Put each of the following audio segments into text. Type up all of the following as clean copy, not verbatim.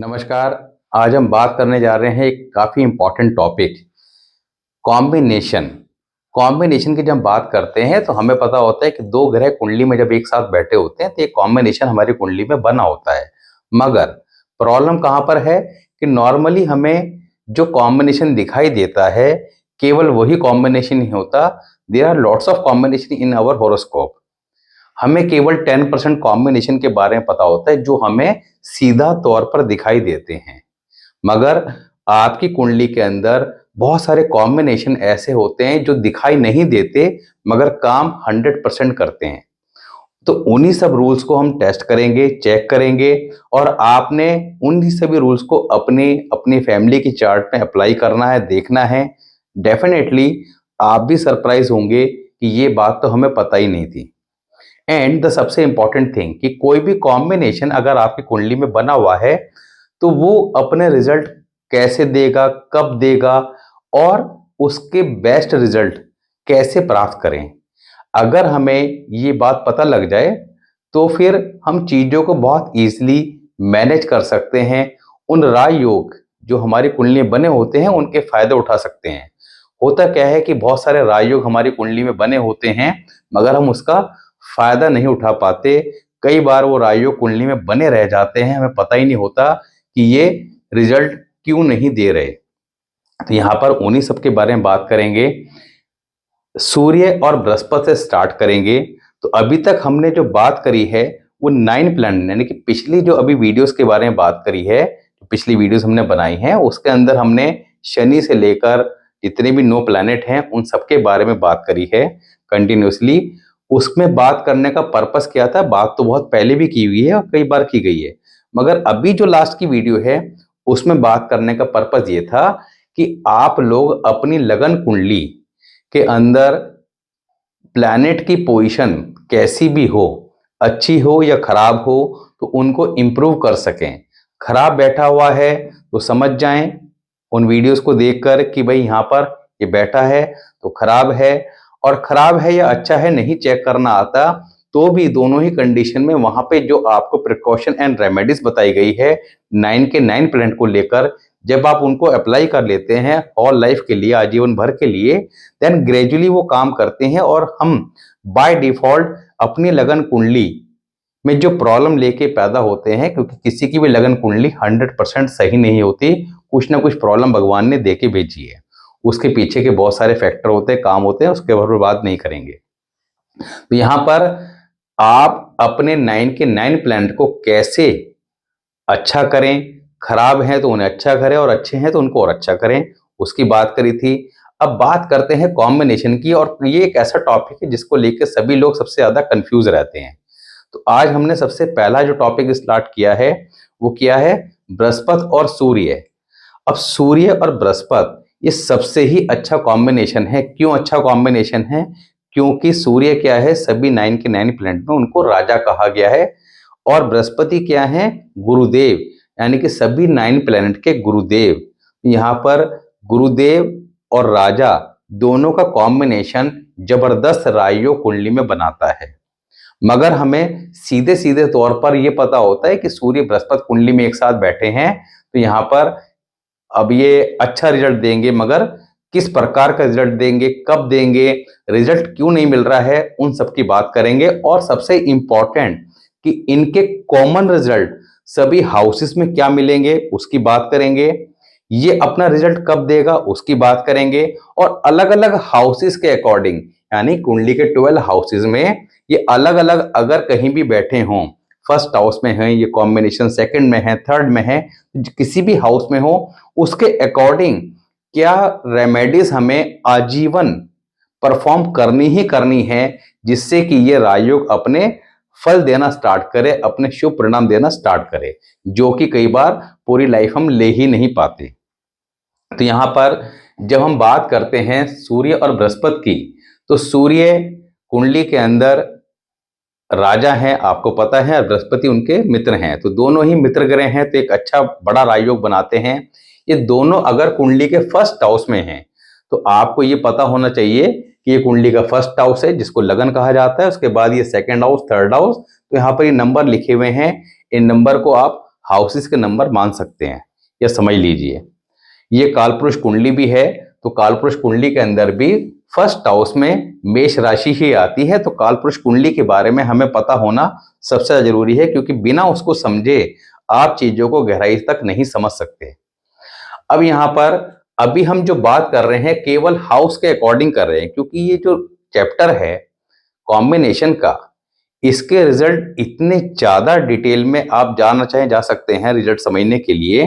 नमस्कार। आज हम बात करने जा रहे हैं एक काफ़ी इम्पॉर्टेंट टॉपिक, कॉम्बिनेशन। कॉम्बिनेशन की जब हम बात करते हैं तो हमें पता होता है कि दो ग्रह कुंडली में जब एक साथ बैठे होते हैं तो एक कॉम्बिनेशन हमारी कुंडली में बना होता है। मगर प्रॉब्लम कहाँ पर है कि नॉर्मली हमें जो कॉम्बिनेशन दिखाई देता है केवल वही कॉम्बिनेशन ही होता। There are lots of combination in our horoscope. हमें केवल 10% कॉम्बिनेशन के बारे में पता होता है जो हमें सीधा तौर पर दिखाई देते हैं। मगर आपकी कुंडली के अंदर बहुत सारे कॉम्बिनेशन ऐसे होते हैं जो दिखाई नहीं देते मगर काम 100% करते हैं। तो उन्हीं सब रूल्स को हम टेस्ट करेंगे, चेक करेंगे और आपने उन्हीं सभी रूल्स को अपने अपनी फैमिली की चार्ट में अप्लाई करना है, देखना है। डेफिनेटली आप भी सरप्राइज होंगे कि ये बात तो हमें पता ही नहीं थी। एंड द सबसे इंपॉर्टेंट थिंग कि कोई भी कॉम्बिनेशन अगर आपकी कुंडली में बना हुआ है तो वो अपने रिजल्ट कैसे देगा, कब देगा और उसके बेस्ट रिजल्ट कैसे प्राप्त करें। अगर हमें ये बात पता लग जाए तो फिर हम चीज़ों को बहुत ईजिली मैनेज कर सकते हैं। उन राज योग जो हमारी कुंडली में बने होते हैं उनके फायदे उठा सकते हैं। होता क्या है कि बहुत सारे राज योग हमारी कुंडली में बने होते हैं मगर हम उसका फायदा नहीं उठा पाते। कई बार वो राज योग कुंडली में बने रह जाते हैं, हमें पता ही नहीं होता कि ये रिजल्ट क्यों नहीं दे रहे। तो यहाँ पर उन्हीं सब के बारे में बात करेंगे। सूर्य और बृहस्पति से स्टार्ट करेंगे। तो अभी तक हमने जो बात करी है वो 9 प्लैनेट यानी कि पिछली जो अभी वीडियोस के बारे में बात करी है, पिछली वीडियोस हमने बनाई हैं उसके अंदर हमने शनि से लेकर जितने भी 9 प्लैनेट हैं उन सबके बारे में बात करी है कंटिन्यूसली। उसमें बात करने का पर्पस क्या था, बात तो बहुत पहले भी की हुई है और कई बार की गई है, मगर अभी जो लास्ट की वीडियो है उसमें बात करने का पर्पस ये था कि आप लोग अपनी लगन कुंडली के अंदर प्लैनेट की पोजीशन कैसी भी हो, अच्छी हो या खराब हो, तो उनको इम्प्रूव कर सकें। खराब बैठा हुआ है तो समझ जाएं उन वीडियोस को देखकर कि भाई यहाँ पर ये बैठा है तो खराब है, और खराब है या अच्छा है नहीं चेक करना आता तो भी दोनों ही कंडीशन में वहां पे जो आपको प्रिकॉशन एंड रेमेडीज बताई गई है 9 के 9 प्लैनेट को लेकर, जब आप उनको अप्लाई कर लेते हैं ऑल लाइफ के लिए, आजीवन भर के लिए, देन ग्रेजुअली वो काम करते हैं और हम बाय डिफॉल्ट अपनी लगन कुंडली में जो प्रॉब्लम लेके पैदा होते हैं, क्योंकि किसी की भी लगन कुंडली 100% सही नहीं होती, कुछ ना कुछ प्रॉब्लम भगवान ने देके भेजी है। उसके पीछे के बहुत सारे फैक्टर होते हैं, काम होते हैं, उसके बारे में बात नहीं करेंगे। तो यहाँ पर आप अपने 9 के 9 प्लैनेट को कैसे अच्छा करें, खराब है तो उन्हें अच्छा करें और अच्छे हैं तो उनको और अच्छा करें, उसकी बात करी थी। अब बात करते हैं कॉम्बिनेशन की, और ये एक ऐसा टॉपिक है जिसको लेकर सभी लोग सबसे ज्यादा कंफ्यूज रहते हैं। तो आज हमने सबसे पहला जो टॉपिक स्टार्ट किया है वो किया है बृहस्पति और सूर्य। अब सूर्य और बृहस्पति ये सबसे ही अच्छा कॉम्बिनेशन है। क्यों अच्छा कॉम्बिनेशन है? क्योंकि सूर्य क्या है, सभी 9 के 9 प्लैनेट में उनको राजा कहा गया है, और बृहस्पति क्या है, गुरुदेव, यानी कि सभी 9 प्लैनेट के गुरुदेव। यहाँ पर गुरुदेव और राजा दोनों का कॉम्बिनेशन जबरदस्त राजयोग कुंडली में बनाता है। मगर हमें सीधे सीधे तौर पर यह पता होता है कि सूर्य बृहस्पति कुंडली में एक साथ बैठे हैं तो यहाँ पर अब ये अच्छा रिजल्ट देंगे, मगर किस प्रकार का रिजल्ट देंगे, कब देंगे, रिजल्ट क्यों नहीं मिल रहा है, उन सब की बात करेंगे। और सबसे इंपॉर्टेंट कि इनके कॉमन रिजल्ट सभी हाउसेस में क्या मिलेंगे उसकी बात करेंगे। ये अपना रिजल्ट कब देगा उसकी बात करेंगे, और अलग अलग हाउसेस के अकॉर्डिंग, यानी कुंडली के 12 हाउसेस में ये अलग अलग अगर कहीं भी बैठे हों, फर्स्ट हाउस में है ये कॉम्बिनेशन, सेकंड में है, थर्ड में है, किसी भी हाउस में हो, उसके अकॉर्डिंग क्या रेमेडीज हमें आजीवन परफॉर्म करनी ही करनी है जिससे कि ये राजयोग अपने फल देना स्टार्ट करे, अपने शुभ परिणाम देना स्टार्ट करे, जो कि कई बार पूरी लाइफ हम ले ही नहीं पाते। तो यहाँ पर जब हम बात करते हैं सूर्य और बृहस्पति की, तो सूर्य कुंडली के अंदर राजा हैं, आपको पता है, और बृहस्पति उनके मित्र हैं, तो दोनों ही मित्र ग्रह हैं तो एक अच्छा बड़ा राजयोग बनाते हैं। ये दोनों अगर कुंडली के फर्स्ट हाउस में हैं तो आपको ये पता होना चाहिए कि ये कुंडली का फर्स्ट हाउस है जिसको लगन कहा जाता है, उसके बाद ये सेकंड हाउस, थर्ड हाउस। तो यहाँ पर ये नंबर लिखे हुए हैं, इन नंबर को आप हाउसेस के नंबर मान सकते हैं, या समझ लीजिए। ये कालपुरुष कुंडली भी है, तो कालपुरुष कुंडली के अंदर भी फर्स्ट हाउस में मेष राशि ही आती है। तो कालपुरुष कुंडली के बारे में हमें पता होना सबसे ज्यादा जरूरी है, क्योंकि बिना उसको समझे आप चीजों को गहराई तक नहीं समझ सकते। अब यहाँ पर अभी हम जो बात कर रहे हैं केवल हाउस के अकॉर्डिंग कर रहे हैं, क्योंकि ये जो चैप्टर है कॉम्बिनेशन का, इसके रिजल्ट इतने ज्यादा डिटेल में आप जानना चाहें जा सकते हैं रिजल्ट समझने के लिए।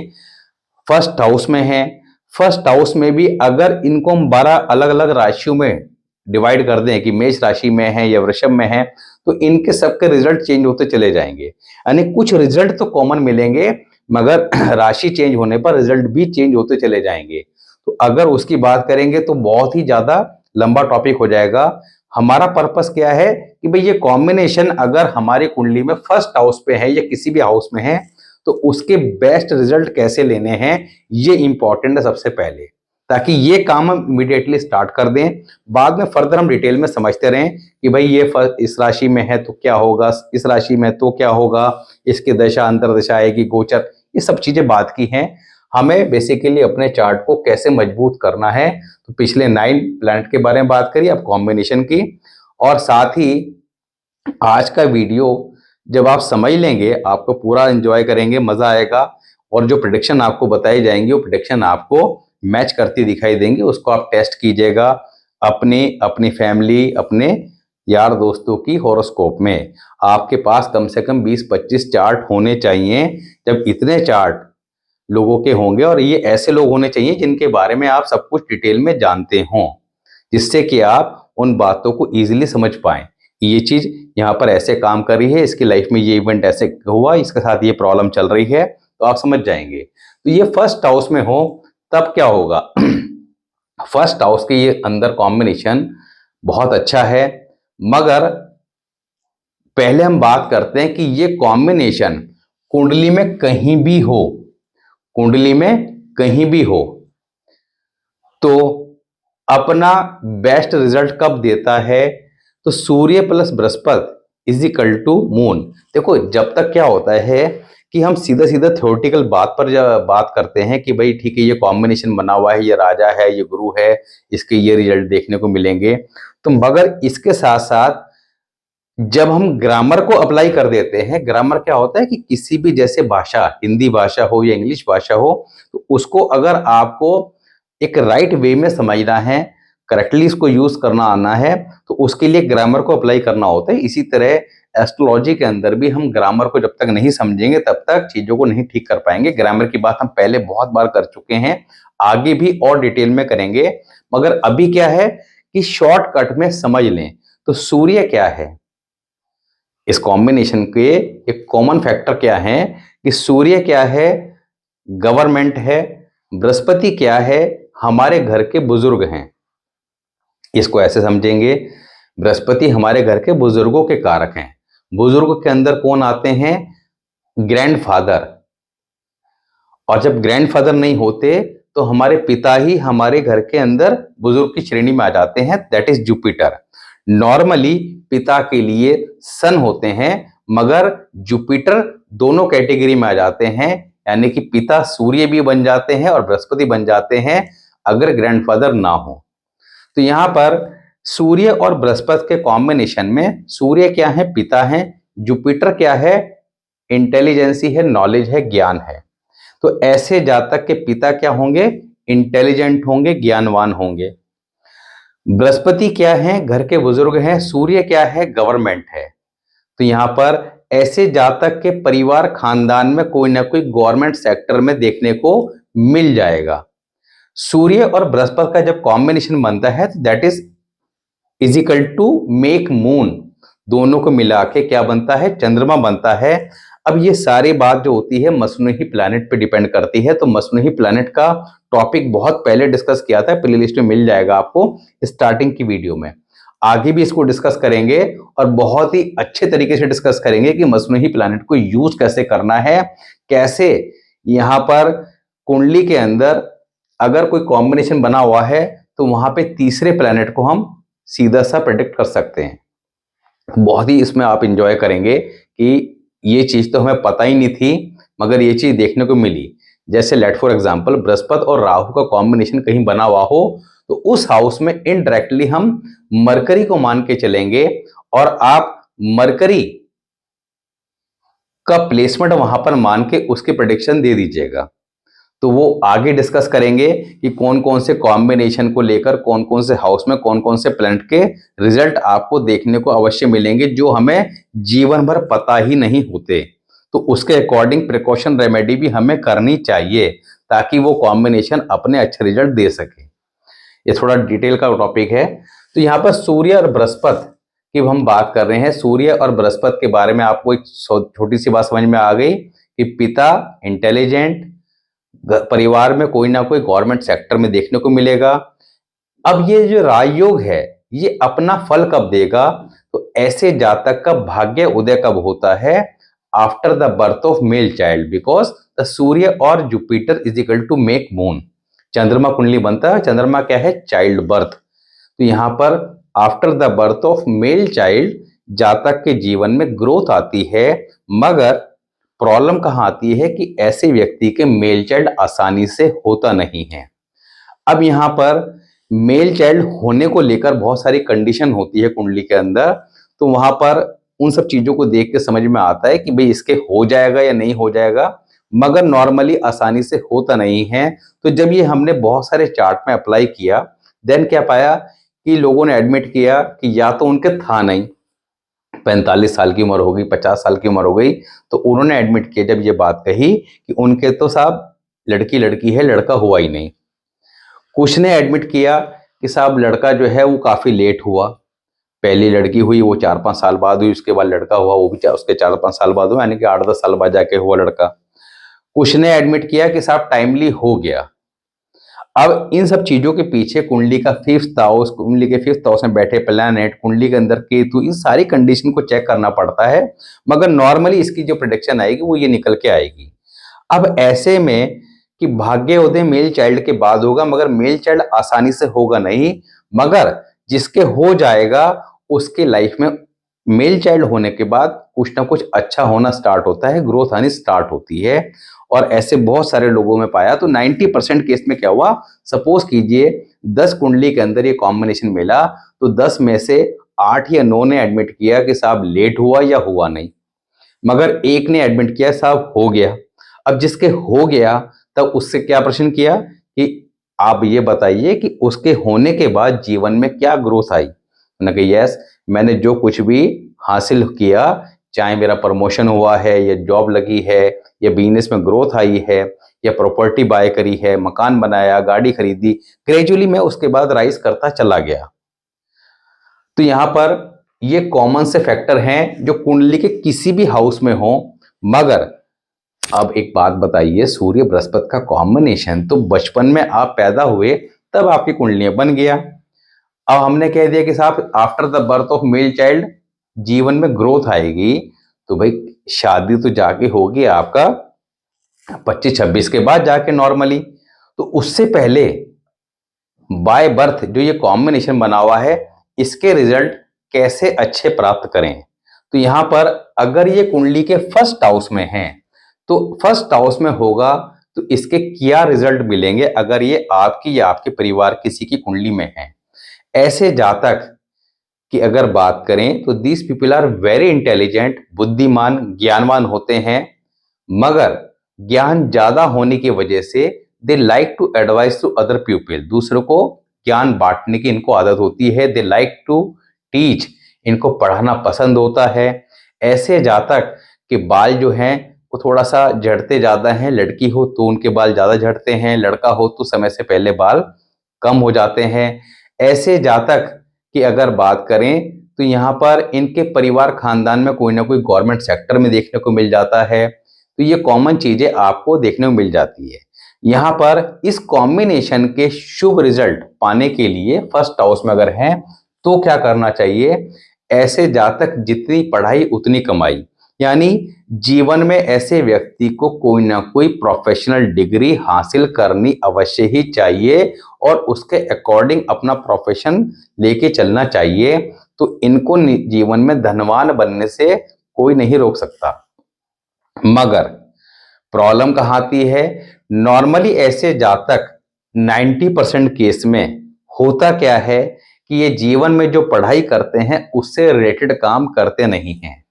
फर्स्ट हाउस में है, फर्स्ट हाउस में भी अगर इनको हम 12 अलग अलग राशियों में डिवाइड कर दें कि मेष राशि में है या वृषभ में है, तो इनके सबके रिजल्ट चेंज होते चले जाएंगे। यानी कुछ रिजल्ट तो कॉमन मिलेंगे, मगर राशि चेंज होने पर रिजल्ट भी चेंज होते चले जाएंगे। तो अगर उसकी बात करेंगे तो बहुत ही ज्यादा लंबा टॉपिक हो जाएगा। हमारा पर्पस क्या है कि भाई ये कॉम्बिनेशन अगर हमारी कुंडली में फर्स्ट हाउस पे है या किसी भी हाउस में है, तो उसके बेस्ट रिजल्ट कैसे लेने हैं, ये इंपॉर्टेंट है सबसे पहले, ताकि ये काम हम इमीडिएटली स्टार्ट कर दें। बाद में फर्दर हम डिटेल में समझते रहें कि भाई ये इस राशि में है तो क्या होगा, इस राशि में तो क्या होगा, इसकी दशा अंतरदशा आएगी, गोचर, ये सब चीजें बात की हैं। हमें बेसिकली अपने चार्ट को कैसे मजबूत करना है, तो पिछले 9 प्लैनेट के बारे में बात करिए, अब कॉम्बिनेशन की, और साथ ही आज का वीडियो जब आप समझ लेंगे आपको पूरा एंजॉय करेंगे, मजा आएगा, और जो प्रेडिक्शन आपको बताई जाएंगी वो प्रेडिक्शन आपको मैच करती दिखाई देंगी। उसको आप टेस्ट कीजिएगा अपनी फैमिली, अपने यार दोस्तों की हॉरोस्कोप में। आपके पास कम से कम 20-25 चार्ट होने चाहिए। जब इतने चार्ट लोगों के होंगे, और ये ऐसे लोग होने चाहिए जिनके बारे में आप सब कुछ डिटेल में जानते हों, जिससे कि आप उन बातों को इजीली समझ पाएं। ये चीज यहाँ पर ऐसे काम कर रही है, इसकी लाइफ में ये इवेंट ऐसे हुआ, इसके साथ ये प्रॉब्लम चल रही है, तो आप समझ जाएंगे। तो ये फर्स्ट हाउस में हो तब क्या होगा फर्स्ट हाउस के ये अंदर कॉम्बिनेशन बहुत अच्छा है, मगर पहले हम बात करते हैं कि ये कॉम्बिनेशन कुंडली में कहीं भी हो, कुंडली में कहीं भी हो तो अपना बेस्ट रिजल्ट कब देता है, तो सूर्य प्लस बृहस्पति इज इक्वल टू मून। देखो जब तक क्या होता है कि हम सीधा सीधा थ्योरेटिकल बात पर बात करते हैं कि भाई ठीक है ये कॉम्बिनेशन बना हुआ है, ये राजा है, ये गुरु है, इसके ये रिजल्ट देखने को मिलेंगे, तो मगर इसके साथ साथ जब हम ग्रामर को अप्लाई कर देते हैं, ग्रामर क्या होता है कि किसी भी जैसे भाषा, हिंदी भाषा हो या इंग्लिश भाषा हो, तो उसको अगर आपको एक राइट वे में समझना है, करेक्टली इसको यूज करना आना है, तो उसके लिए ग्रामर को अप्लाई करना होता है। इसी तरह एस्ट्रोलॉजी के अंदर भी हम ग्रामर को जब तक नहीं समझेंगे तब तक चीजों को नहीं ठीक कर पाएंगे। ग्रामर की बात हम पहले बहुत बार कर चुके हैं, आगे भी और डिटेल में करेंगे, मगर अभी क्या है कि शॉर्टकट में समझ लें। तो सूर्य क्या है, इस कॉम्बिनेशन के एक कॉमन फैक्टर क्या है कि सूर्य क्या है, गवर्नमेंट है, बृहस्पति क्या है, हमारे घर के बुजुर्ग हैं। इसको ऐसे समझेंगे, बृहस्पति हमारे घर के बुजुर्गों के कारक हैं। बुजुर्ग के अंदर कौन आते हैं, ग्रैंडफादर, और जब ग्रैंडफादर नहीं होते तो हमारे पिता ही हमारे घर के अंदर बुजुर्ग की श्रेणी में आ जाते हैं, दैट इज जुपिटर। नॉर्मली पिता के लिए सन होते हैं, मगर जुपिटर दोनों कैटेगरी में आ जाते हैं, यानी कि पिता सूर्य भी बन जाते हैं और बृहस्पति बन जाते हैं अगर ग्रैंडफादर ना हो। तो यहां पर सूर्य और बृहस्पति के कॉम्बिनेशन में सूर्य क्या है, पिता है, जुपिटर क्या है, इंटेलिजेंसी है, नॉलेज है, ज्ञान है। तो ऐसे जातक के पिता क्या होंगे, इंटेलिजेंट होंगे, ज्ञानवान होंगे। बृहस्पति क्या है, घर के बुजुर्ग हैं, सूर्य क्या है, गवर्नमेंट है। तो यहां पर ऐसे जातक के परिवार खानदान में कोई ना कोई गवर्नमेंट सेक्टर में देखने को मिल जाएगा। सूर्य और बृहस्पति का जब कॉम्बिनेशन बनता है तो that is equal to make moon, दोनों को मिला के क्या बनता है, चंद्रमा बनता है। अब ये सारी बात जो होती है मसनूही प्लैनेट पे डिपेंड करती है, तो मसनूही प्लैनेट का टॉपिक बहुत पहले डिस्कस किया था, प्लेलिस्ट में मिल जाएगा आपको स्टार्टिंग की वीडियो में। आगे भी इसको डिस्कस करेंगे और बहुत ही अच्छे तरीके से डिस्कस करेंगे कि मसनूही प्लैनेट को यूज कैसे करना है, कैसे यहाँ पर कुंडली के अंदर अगर कोई कॉम्बिनेशन बना हुआ है तो वहां पे तीसरे प्लैनेट को हम सीधा सा प्रेडिक्ट कर सकते हैं। बहुत ही इसमें आप इंजॉय करेंगे कि ये चीज तो हमें पता ही नहीं थी मगर ये चीज देखने को मिली, जैसे लेट फॉर एग्जांपल बृहस्पति और राहु का कॉम्बिनेशन कहीं बना हुआ हो, तो उस हाउस में इनडायरेक्टली हम मरकरी को मान के चलेंगे और आप मरकरी का प्लेसमेंट वहां पर मान के उसकी प्रेडिक्शन दे दीजिएगा। तो वो आगे डिस्कस करेंगे कि कौन कौन से कॉम्बिनेशन को लेकर कौन कौन से हाउस में कौन कौन से प्लैनेट के रिजल्ट आपको देखने को अवश्य मिलेंगे, जो हमें जीवन भर पता ही नहीं होते। तो उसके अकॉर्डिंग प्रिकॉशन रेमेडी भी हमें करनी चाहिए ताकि वो कॉम्बिनेशन अपने अच्छे रिजल्ट दे सके। ये थोड़ा डिटेल का टॉपिक है। तो यहाँ पर सूर्य और बृहस्पति की हम बात कर रहे हैं। सूर्य और बृहस्पति के बारे में आपको एक छोटी सी बात समझ में आ गई कि पिता इंटेलिजेंट, परिवार में कोई ना कोई गवर्नमेंट सेक्टर में देखने को मिलेगा। अब ये जो राजयोग है ये अपना फल कब देगा, तो ऐसे जातक का भाग्य उदय कब होता है, after the birth of male child, because the सूर्य और Jupiter is equal to make moon. चंद्रमा कुंडली बनता है, चंद्रमा क्या है, चाइल्ड बर्थ। तो यहाँ पर after the birth of male child जातक के जीवन में ग्रोथ आती है, मगर प्रॉब्लम कहाँ आती है कि ऐसे व्यक्ति के मेल चाइल्ड आसानी से होता नहीं है। अब यहाँ पर मेल चाइल्ड होने को लेकर बहुत सारी कंडीशन होती है कुंडली के अंदर, तो वहां पर उन सब चीजों को देख के समझ में आता है कि भाई इसके हो जाएगा या नहीं हो जाएगा, मगर नॉर्मली आसानी से होता नहीं है। तो जब ये हमने बहुत सारे चार्ट में अप्लाई किया, देन क्या पाया कि लोगों ने एडमिट किया कि या तो उनके था नहीं, 45 साल की उम्र हो गई, 50 साल की उम्र हो गई, तो उन्होंने एडमिट किया जब ये बात कही कि उनके तो साहब लड़की लड़की है, लड़का हुआ ही नहीं। कुछ ने एडमिट किया कि साहब लड़का जो है वो काफी लेट हुआ, पहली लड़की हुई वो 4-5 साल बाद हुई, उसके बाद लड़का हुआ वो भी उसके 4-5 साल बाद हुआ, यानी कि 8-10 साल बाद जाके हुआ लड़का। कुछ ने एडमिट किया कि साहब टाइमली हो गया। अब इन सब चीजों के पीछे कुंडली का 5th हाउस, कुंडली के 5th हाउस में बैठे प्लैनेट, कुंडली के अंदर केतु, इन सारी कंडीशन को चेक करना पड़ता है, मगर नॉर्मली इसकी जो प्रेडिक्शन आएगी वो ये निकल के आएगी। अब ऐसे में कि भाग्योदय मेल चाइल्ड के बाद होगा, मगर मेल चाइल्ड आसानी से होगा नहीं, मगर जिसके हो जाएगा उसके लाइफ में मेल चाइल्ड होने के बाद कुछ ना कुछ अच्छा होना स्टार्ट होता है, ग्रोथ आनी स्टार्ट होती है। और ऐसे बहुत सारे लोगों में पाया। तो 90% केस में क्या हुआ, सपोज कीजिए 10 कुंडली के अंदर ये कॉम्बिनेशन मिला, तो 10 में से 8 या 9 ने एडमिट किया कि साहब लेट हुआ या हुआ नहीं, मगर एक ने एडमिट किया साहब हो गया। अब जिसके हो गया तब उससे क्या प्रश्न किया कि आप ये बताइए कि उसके होने के बाद जीवन में क्या ग्रोथ आई। उन्होंने कहा यस, मैंने जो कुछ भी हासिल किया, चाहे मेरा प्रमोशन हुआ है या जॉब लगी है या बिजनेस में ग्रोथ आई है या प्रॉपर्टी बाय करी है, मकान बनाया, गाड़ी खरीदी, ग्रेजुअली मैं उसके बाद राइज करता चला गया। तो यहाँ पर ये कॉमन से फैक्टर हैं जो कुंडली के किसी भी हाउस में हो। मगर अब एक बात बताइए, सूर्य बृहस्पति का कॉम्बिनेशन तो बचपन में आप पैदा हुए तब आपकी कुंडलियां बन गया। अब हमने कह दिया कि साहब after the birth of male child जीवन में ग्रोथ आएगी, तो भाई शादी तो जाके होगी आपका 25-26 के बाद जाके नॉर्मली। तो उससे पहले बाय बर्थ जो ये कॉम्बिनेशन बना हुआ है, इसके रिजल्ट कैसे अच्छे प्राप्त करें। तो यहां पर अगर ये कुंडली के फर्स्ट हाउस में है, तो फर्स्ट हाउस में होगा तो इसके क्या रिजल्ट मिलेंगे अगर ये आपकी या आपके परिवार किसी की कुंडली में है। ऐसे जातक की अगर बात करें तो these people are very intelligent, बुद्धिमान, ज्ञानवान होते हैं, मगर ज्ञान ज्यादा होने की वजह से they like to advice to other people, दूसरों को ज्ञान बांटने की इनको आदत होती है। दे लाइक टू टीच, इनको पढ़ाना पसंद होता है। ऐसे जातक के बाल जो हैं वो थोड़ा सा झड़ते ज्यादा हैं, लड़की हो तो उनके बाल ज्यादा झड़ते हैं, लड़का हो तो समय से पहले बाल कम हो जाते हैं। ऐसे जातक की अगर बात करें तो यहाँ पर इनके परिवार खानदान में कोई ना कोई गवर्नमेंट सेक्टर में देखने को मिल जाता है। तो ये कॉमन चीजें आपको देखने को मिल जाती है। यहाँ पर इस कॉम्बिनेशन के शुभ रिजल्ट पाने के लिए फर्स्ट हाउस में अगर हैं तो क्या करना चाहिए, ऐसे जातक जितनी पढ़ाई उतनी कमाई, यानी जीवन में ऐसे व्यक्ति को कोई ना कोई प्रोफेशनल डिग्री हासिल करनी अवश्य ही चाहिए और उसके अकॉर्डिंग अपना प्रोफेशन लेके चलना चाहिए। तो इनको जीवन में धनवान बनने से कोई नहीं रोक सकता। मगर प्रॉब्लम कहाँ आती है? नॉर्मली ऐसे जातक 90% केस में होता क्या है कि ये जीवन में जो पढ़ाई करते हैं उससे रिलेटेड काम करते नहीं हैं।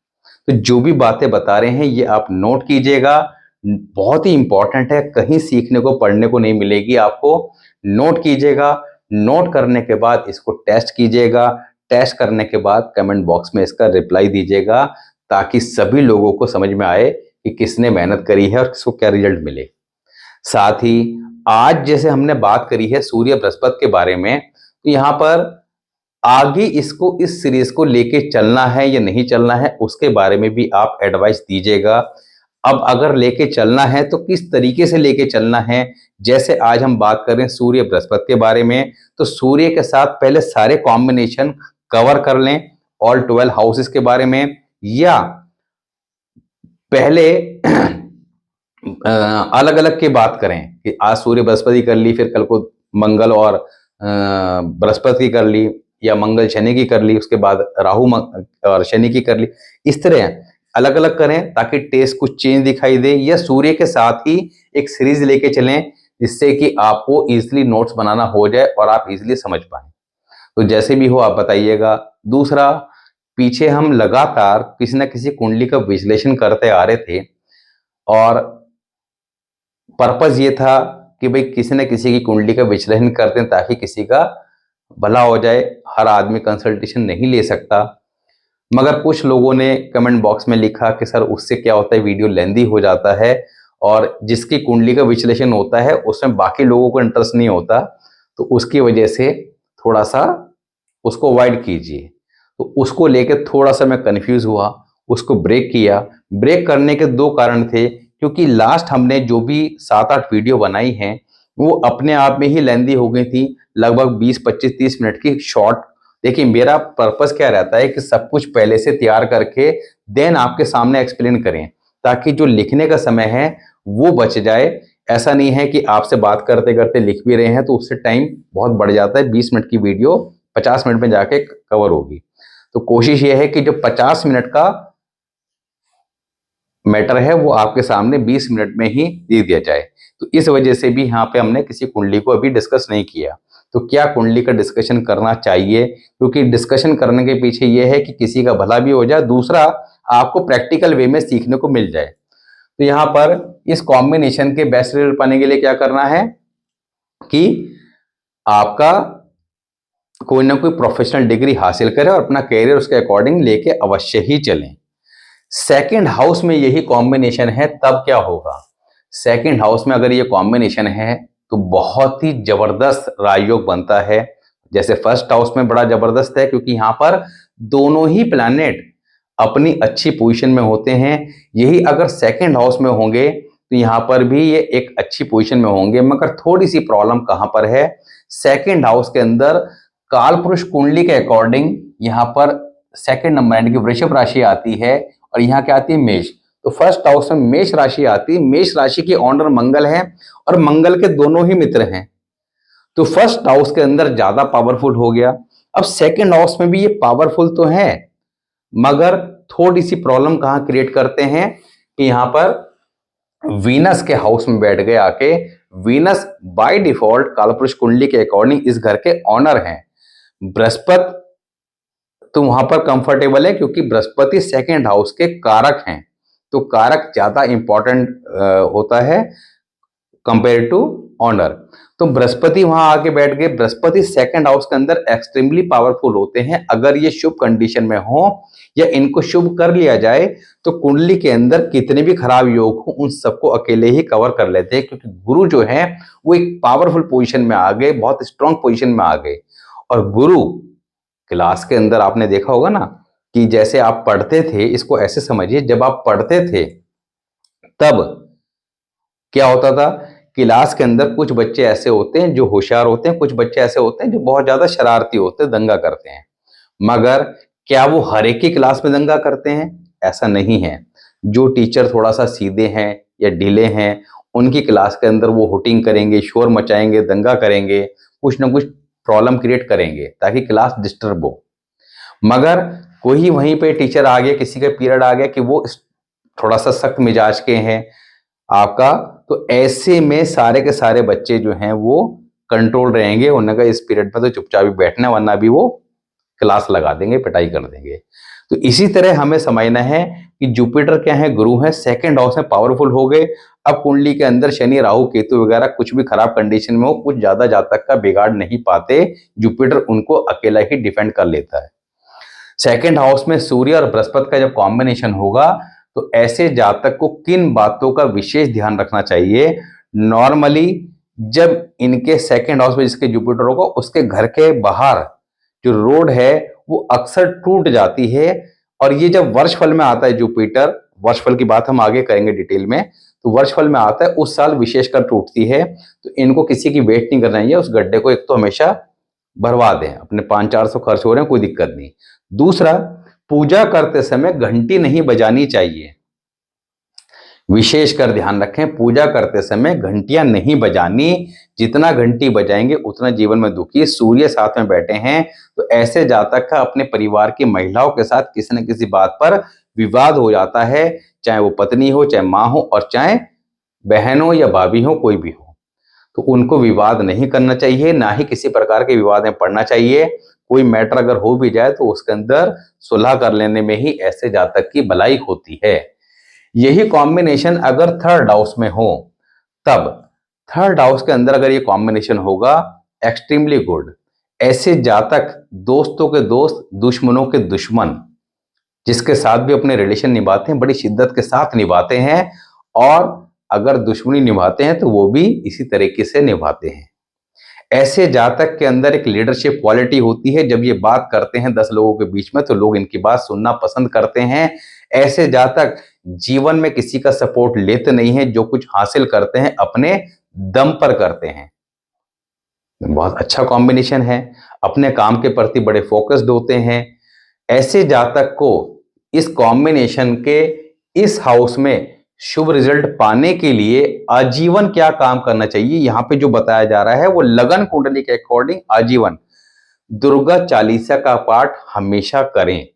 तो जो भी बातें बता रहे हैं ये आप नोट कीजिएगा, बहुत ही इंपॉर्टेंट है, कहीं सीखने को पढ़ने को नहीं मिलेगी आपको। नोट कीजिएगा, नोट करने के बाद इसको टेस्ट कीजिएगा, टेस्ट करने के बाद कमेंट बॉक्स में इसका रिप्लाई दीजिएगा, ताकि सभी लोगों को समझ में आए कि किसने मेहनत करी है और किसको क्या रिजल्ट मिले। साथ ही आज जैसे हमने बात करी है सूर्य बृहस्पति के बारे में, तो यहाँ पर आगे इसको इस सीरीज को लेके चलना है या नहीं चलना है उसके बारे में भी आप एडवाइस दीजिएगा। अब अगर लेके चलना है तो किस तरीके से लेके चलना है, जैसे आज हम बात कर रहे हैं सूर्य बृहस्पति के बारे में, तो सूर्य के साथ पहले सारे कॉम्बिनेशन कवर कर लें, ऑल 12 हाउसेस के बारे में, या पहले अलग अलग की बात करें कि आज सूर्य बृहस्पति कर ली, फिर कल को मंगल और बृहस्पति की कर ली, या मंगल शनि की कर ली, उसके बाद राहु और शनि की कर ली। इस तरह अलग अलग करें ताकि टेस्ट कुछ चेंज दिखाई दे, या सूर्य के साथ ही एक सीरीज लेके चलें जिससे कि आपको इजीली नोट्स बनाना हो जाए और आप इजीली समझ पाए। तो जैसे भी हो आप बताइएगा। दूसरा, पीछे हम लगातार किसी न किसी कुंडली का विश्लेषण करते आ रहे थे और पर्पस ये था कि भाई किसी न किसी की कुंडली का विश्लेषण करते हैं ताकि किसी का भला हो जाए। हर आदमी कंसल्टेशन नहीं ले सकता, मगर कुछ लोगों ने कमेंट बॉक्स में लिखा कि सर उससे क्या होता है, वीडियो लेंदी हो जाता है और जिसकी कुंडली का विश्लेषण होता है उसमें बाकी लोगों को इंटरेस्ट नहीं होता, तो उसकी वजह से थोड़ा सा उसको अवॉइड कीजिए। तो उसको लेकर थोड़ा सा मैं कंफ्यूज हुआ, उसको ब्रेक किया। ब्रेक करने के दो कारण थे, क्योंकि लास्ट हमने जो भी 7-8 वीडियो बनाई हैं वो अपने आप में ही लेंदी हो गई थी, लगभग 20, 25, 30 मिनट की शॉर्ट। देखिए मेरा पर्पस क्या रहता है कि सब कुछ पहले से तैयार करके देन आपके सामने एक्सप्लेन करें, ताकि जो लिखने का समय है वो बच जाए। ऐसा नहीं है कि आपसे बात करते करते लिख भी रहे हैं तो उससे टाइम बहुत बढ़ जाता है, 20 मिनट की वीडियो 50 मिनट में जाके कवर होगी। तो कोशिश ये है कि जो 50 मिनट का मैटर है वो आपके सामने 20 मिनट में ही दे दिया जाए। तो इस वजह से भी यहाँ पे हमने किसी कुंडली को अभी डिस्कस नहीं किया। तो क्या कुंडली का डिस्कशन करना चाहिए, क्योंकि डिस्कशन करने के पीछे ये है कि किसी का भला भी हो जाए, दूसरा आपको प्रैक्टिकल वे में सीखने को मिल जाए। तो यहाँ पर इस कॉम्बिनेशन के बेस्ट रिजल्ट पाने के लिए क्या करना है कि आपका कोई ना कोई प्रोफेशनल डिग्री हासिल करें और अपना कैरियर उसके अकॉर्डिंग लेके अवश्य ही चलें। सेकंड हाउस में यही कॉम्बिनेशन है तब क्या होगा? सेकंड हाउस में अगर ये कॉम्बिनेशन है तो बहुत ही जबरदस्त राजयोग बनता है। जैसे फर्स्ट हाउस में बड़ा जबरदस्त है क्योंकि यहाँ पर दोनों ही प्लैनेट अपनी अच्छी पोजीशन में होते हैं। यही अगर सेकंड हाउस में होंगे तो यहाँ पर भी ये एक अच्छी पोजीशन में होंगे, मगर थोड़ी सी प्रॉब्लम कहाँ पर है? सेकंड हाउस के अंदर काल पुरुष कुंडली के अकॉर्डिंग यहाँ पर सेकंड नंबर यानी कि वृषभ राशि आती है और यहाँ क्या आती है? मेष। तो फर्स्ट हाउस में मेष राशि आती है। मेष राशि के ऑनर मंगल है और मंगल के दोनों ही मित्र हैं, तो फर्स्ट हाउस के अंदर ज्यादा पावरफुल हो गया। अब सेकंड हाउस में भी ये पावरफुल तो है, मगर थोड़ी सी प्रॉब्लम कहां क्रिएट करते हैं कि यहां पर वीनस के हाउस में बैठ गए आके। वीनस बाय डिफॉल्ट कालपुरुष कुंडली के अकॉर्डिंग इस घर के ऑनर हैं। बृहस्पति तो वहां पर कंफर्टेबल है क्योंकि बृहस्पति सेकंड हाउस के कारक हैं, तो कारक ज्यादा इंपॉर्टेंट होता है कंपेयर टू ऑनर। तो बृहस्पति वहां आके बैठ गए। बृहस्पति सेकंड हाउस के अंदर एक्सट्रीमली पावरफुल होते हैं। अगर ये शुभ कंडीशन में हो या इनको शुभ कर लिया जाए तो कुंडली के अंदर कितने भी खराब योग हो उन सबको अकेले ही कवर कर लेते हैं, क्योंकि गुरु जो है वो एक पावरफुल पोजीशन में आ गए, बहुत स्ट्रांग पोजीशन में आ गए। और गुरु क्लास के अंदर आपने देखा होगा ना कि जैसे आप पढ़ते थे, इसको ऐसे समझिए, जब आप पढ़ते थे तब क्या होता था? क्लास के अंदर कुछ बच्चे ऐसे होते हैं जो होशियार होते हैं, कुछ बच्चे ऐसे होते हैं जो बहुत ज्यादा शरारती होते हैं, दंगा करते हैं। मगर क्या वो हर एक की क्लास में दंगा करते हैं? ऐसा नहीं है। जो टीचर थोड़ा सा सीधे हैं या ढीले हैं उनकी क्लास के अंदर वो हुटिंग करेंगे, शोर मचाएंगे, दंगा करेंगे, कुछ ना कुछ प्रॉब्लम क्रिएट करेंगे ताकि क्लास डिस्टर्ब हो। मगर कोई वहीं पे टीचर आ गया, किसी का पीरियड आ गया कि वो थोड़ा सा सख्त मिजाज के हैं, आपका, तो ऐसे में सारे के सारे बच्चे जो हैं वो कंट्रोल रहेंगे। उन्होंने कहा इस पीरियड में तो चुपचाप ही बैठना, वरना भी वो क्लास लगा देंगे, पिटाई कर देंगे। तो इसी तरह हमें समझना है कि जुपिटर क्या है, गुरु है, सेकंड हाउस में पावरफुल हो गए। अब कुंडली के अंदर शनि राहु केतु वगैरह कुछ भी खराब कंडीशन में हो, कुछ ज्यादा जातक का बिगाड़ नहीं पाते, जुपिटर उनको अकेला ही डिफेंड कर लेता है। सेकंड हाउस में सूर्य और बृहस्पति का जब कॉम्बिनेशन होगा तो ऐसे जातक को किन बातों का विशेष ध्यान रखना चाहिए। नॉर्मली जब इनके सेकंड हाउस में जिसके जुपिटर होगा, उसके घर के बाहर जो रोड है वो अक्सर टूट जाती है। और ये जब वर्षफल में आता है जुपिटर, वर्षफल की बात हम आगे करेंगे डिटेल में, तो वर्षफल में आता है उस साल विशेषकर टूटती है। तो इनको किसी की वेट नहीं करना चाहिए, उस गड्ढे को एक तो हमेशा भरवा दें, अपने 500-400 खर्च हो रहे हैं कोई दिक्कत नहीं। दूसरा, पूजा करते समय घंटी नहीं बजानी चाहिए, विशेषकर ध्यान रखें, पूजा करते समय घंटियां नहीं बजानी। जितना घंटी बजाएंगे उतना जीवन में दुखी। सूर्य साथ में बैठे हैं तो ऐसे जातक का अपने परिवार की महिलाओं के साथ किसी न किसी बात पर विवाद हो जाता है, चाहे वो पत्नी हो, चाहे माँ हो, और चाहे बहन हो या भाभी हो, कोई भी हो। तो उनको विवाद नहीं करना चाहिए, ना ही किसी प्रकार के विवाद में पड़ना चाहिए। कोई मैटर अगर हो भी जाए तो उसके अंदर सुलह कर लेने में ही ऐसे जातक की भलाई होती है। यही कॉम्बिनेशन अगर थर्ड हाउस में हो, तब थर्ड हाउस के अंदर अगर ये कॉम्बिनेशन होगा, एक्सट्रीमली गुड। ऐसे जातक दोस्तों के दोस्त, दुश्मनों के दुश्मन, जिसके साथ भी अपने रिलेशन निभाते हैं बड़ी शिद्दत के साथ निभाते हैं, और अगर दुश्मनी निभाते हैं तो वो भी इसी तरीके से निभाते हैं। ऐसे जातक के अंदर एक लीडरशिप क्वालिटी होती है। जब ये बात करते हैं 10 लोगों के बीच में तो लोग इनकी बात सुनना पसंद करते हैं। ऐसे जातक जीवन में किसी का सपोर्ट लेते नहीं हैं, जो कुछ हासिल करते हैं अपने दम पर करते हैं। बहुत अच्छा कॉम्बिनेशन है, अपने काम के प्रति बड़े फोकस्ड होते हैं। ऐसे जातक को इस कॉम्बिनेशन के इस हाउस में शुभ रिजल्ट पाने के लिए आजीवन क्या काम करना चाहिए, यहां पे जो बताया जा रहा है वो लगन कुंडली के अकॉर्डिंग आजीवन दुर्गा चालीसा का पाठ हमेशा करें।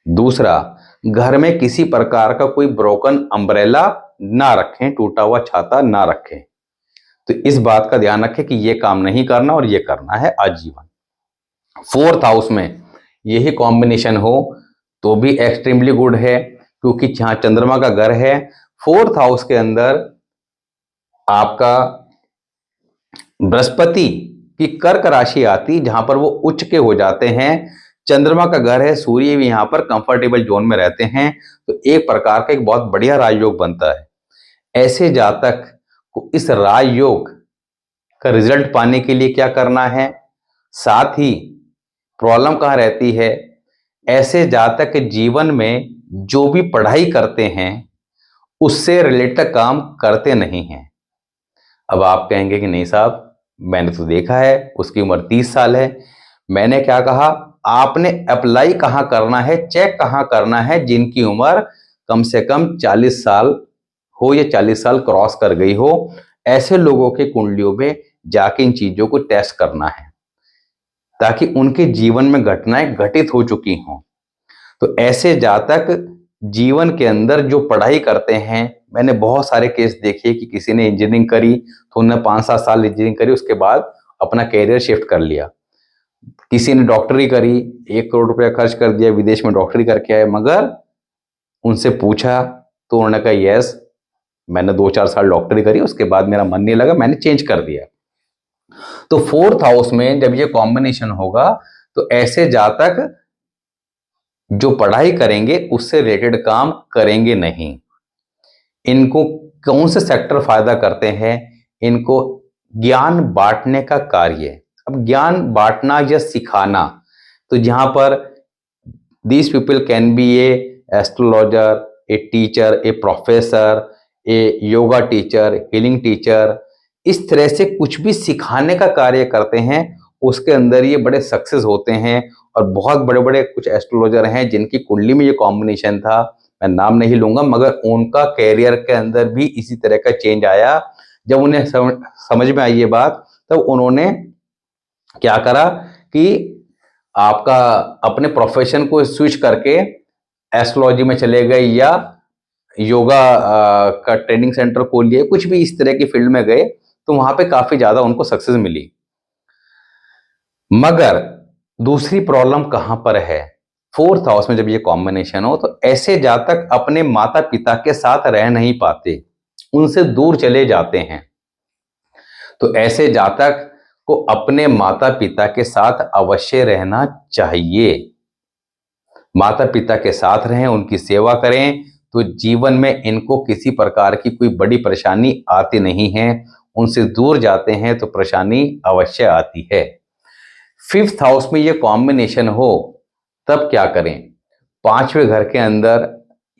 दूसरा, घर में किसी प्रकार का कोई ब्रोकन अम्ब्रेला ना रखें, टूटा हुआ छाता ना रखें। तो इस बात का ध्यान रखें कि ये काम नहीं करना और ये करना है आजीवन। फोर्थ हाउस में यही कॉम्बिनेशन हो तो भी एक्सट्रीमली गुड है, क्योंकि जहां चंद्रमा का घर है, फोर्थ हाउस के अंदर आपका बृहस्पति की कर्क राशि आती, जहां पर वो उच्च के हो जाते हैं। चंद्रमा का घर है, सूर्य भी यहां पर कंफर्टेबल जोन में रहते हैं, तो एक प्रकार का एक बहुत बढ़िया राजयोग बनता है। ऐसे जातक को इस राजयोग का रिजल्ट पाने के लिए क्या करना है, साथ ही प्रॉब्लम कहां रहती है, ऐसे जातक के जीवन में जो भी पढ़ाई करते हैं उससे रिलेटेड काम करते नहीं हैं। अब आप कहेंगे कि नहीं साहब, मैंने तो देखा है उसकी उम्र 30 साल है। मैंने क्या कहा, आपने अप्लाई कहां करना है, चेक कहां करना है, जिनकी उम्र कम से कम 40 साल हो या 40 साल क्रॉस कर गई हो। ऐसे लोगों के कुंडलियों में जाके इन चीजों को टेस्ट करना है, ताकि उनके जीवन में घटनाएं घटित हो चुकी हों। तो ऐसे जातक जीवन के अंदर जो पढ़ाई करते हैं, मैंने बहुत सारे केस देखे कि किसी ने इंजीनियरिंग करी तो उन्होंने 5-7 साल इंजीनियरिंग करी, उसके बाद अपना कैरियर शिफ्ट कर लिया। किसी ने डॉक्टरी करी, 1 करोड़ रुपया खर्च कर दिया, विदेश में डॉक्टरी करके आए, मगर उनसे पूछा तो उन्होंने कहा यस, मैंने 2-4 साल डॉक्टरी करी, उसके बाद मेरा मन नहीं लगा, मैंने चेंज कर दिया। तो फोर्थ हाउस में जब ये कॉम्बिनेशन होगा तो ऐसे जातक जो पढ़ाई करेंगे उससे रिलेटेड काम करेंगे नहीं। इनको कौन से सेक्टर फायदा करते हैं, इनको ज्ञान बांटने का कार्य। अब ज्ञान बांटना या सिखाना, तो जहां पर these people can be A astrologer, a teacher, A professor, A yoga teacher, healing teacher, इस तरह से कुछ भी सिखाने का कार्य करते हैं, उसके अंदर ये बड़े सक्सेस होते हैं। और बहुत बड़े बड़े कुछ एस्ट्रोलॉजर हैं जिनकी कुंडली में ये कॉम्बिनेशन था, मैं नाम नहीं लूंगा, मगर उनका कैरियर के अंदर भी इसी तरह का चेंज आया। जब उन्हें समझ में आई ये बात, तब उन्होंने क्या करा कि आपका अपने प्रोफेशन को स्विच करके एस्ट्रोलॉजी में चले गए या योगा का ट्रेनिंग सेंटर खोल लिया, कुछ भी इस तरह की फील्ड में गए तो वहां पे काफी ज्यादा उनको सक्सेस मिली। मगर दूसरी प्रॉब्लम कहां पर है, फोर्थ हाउस में जब ये कॉम्बिनेशन हो तो ऐसे जातक अपने माता पिता के साथ रह नहीं पाते, उनसे दूर चले जाते हैं। तो ऐसे जातक को अपने माता पिता के साथ अवश्य रहना चाहिए। माता पिता के साथ रहें, उनकी सेवा करें, तो जीवन में इनको किसी प्रकार की कोई बड़ी परेशानी आती नहीं है। उनसे दूर जाते हैं तो परेशानी अवश्य आती है। फिफ्थ हाउस में ये कॉम्बिनेशन हो तब क्या करें? पांचवें घर के अंदर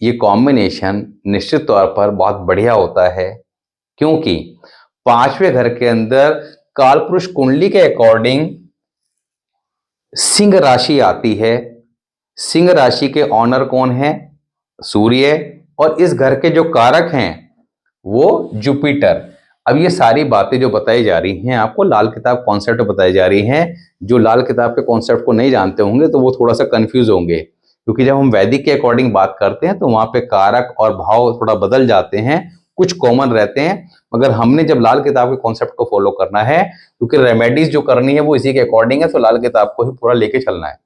ये कॉम्बिनेशन निश्चित तौर पर बहुत बढ़िया होता है, क्योंकि पांचवें घर के अंदर कालपुरुष कुंडली के अकॉर्डिंग सिंह राशि आती है। सिंह राशि के ऑनर कौन है? सूर्य। और इस घर के जो कारक हैं वो जुपिटर। अब ये सारी बातें जो बताई जा रही हैं आपको लाल किताब कॉन्सेप्ट बताई जा रही हैं। जो लाल किताब के कॉन्सेप्ट को नहीं जानते होंगे तो वो थोड़ा सा कंफ्यूज होंगे, क्योंकि जब हम वैदिक के अकॉर्डिंग बात करते हैं तो वहां पे कारक और भाव थोड़ा बदल जाते हैं, कुछ कॉमन रहते हैं। मगर हमने जब लाल किताब के कॉन्सेप्ट को फॉलो करना है, क्योंकि रेमेडीज जो करनी है वो इसी के अकॉर्डिंग है, तो लाल किताब को ही पूरा लेके चलना है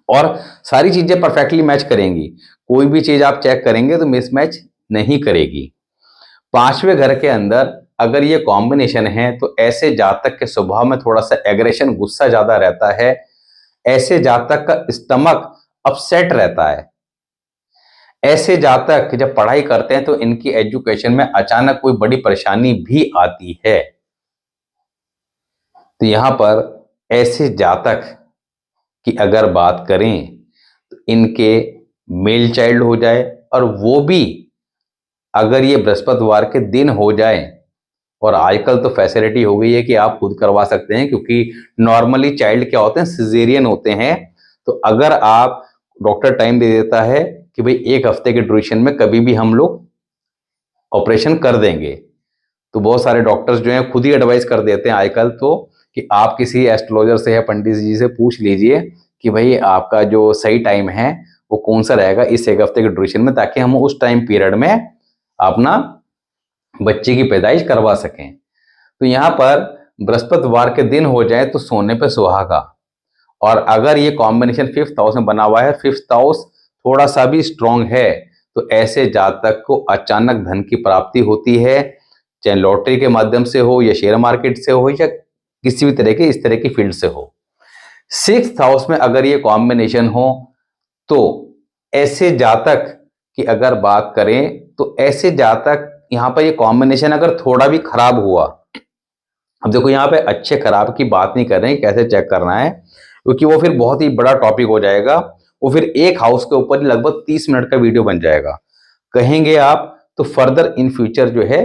और सारी चीजें परफेक्टली मैच करेंगी। कोई भी चीज आप चेक करेंगे तो मिसमैच नहीं करेगी। पांचवें घर के अंदर अगर ये कॉम्बिनेशन है तो ऐसे जातक के स्वभाव में थोड़ा सा एग्रेशन, गुस्सा ज्यादा रहता है। ऐसे जातक का स्टमक अपसेट रहता है। ऐसे जातक जब पढ़ाई करते हैं तो इनकी एजुकेशन में अचानक कोई बड़ी परेशानी भी आती है। तो यहां पर ऐसे जातक की अगर बात करें तो इनके मेल चाइल्ड हो जाए, और वो भी अगर ये बृहस्पतिवार के दिन हो जाए, और आजकल तो फैसिलिटी हो गई है कि आप खुद करवा सकते हैं, क्योंकि नॉर्मली चाइल्ड क्या होते हैं, सिजेरियन होते हैं। तो अगर आप डॉक्टर टाइम दे देता है कि भाई 1 हफ्ते के ड्यूरेशन में कभी भी हम लोग ऑपरेशन कर देंगे, तो बहुत सारे डॉक्टर्स जो हैं खुद ही एडवाइस कर देते हैं आजकल तो कि आप किसी एस्ट्रोलॉजर से या पंडित जी से पूछ लीजिए कि भाई आपका जो सही टाइम है वो कौन सा रहेगा इस 1 हफ्ते के ड्यूरेशन में, ताकि हम उस टाइम पीरियड में अपना बच्चे की पैदाइश करवा सकें। तो यहाँ पर बृहस्पतिवार के दिन हो जाए तो सोने पे सुहागा। और अगर ये कॉम्बिनेशन फिफ्थ हाउस में बना हुआ है, फिफ्थ हाउस थोड़ा सा भी स्ट्रांग है, तो ऐसे जातक को अचानक धन की प्राप्ति होती है, चाहे लॉटरी के माध्यम से हो या शेयर मार्केट से हो या किसी भी तरह के इस तरह की फील्ड से हो। सिक्स्थ हाउस में अगर ये कॉम्बिनेशन हो तो ऐसे जातक की अगर बात करें तो ऐसे जातक, यहाँ पर ये कॉम्बिनेशन अगर थोड़ा भी खराब हुआ, अब देखो यहाँ पे अच्छे खराब की बात नहीं कर रहे हैं, कैसे चेक करना है, क्योंकि वो फिर बहुत ही बड़ा टॉपिक हो जाएगा। वो फिर एक हाउस के ऊपर लगभग 30 मिनट का वीडियो बन जाएगा। कहेंगे आप तो फर्दर इन फ्यूचर जो है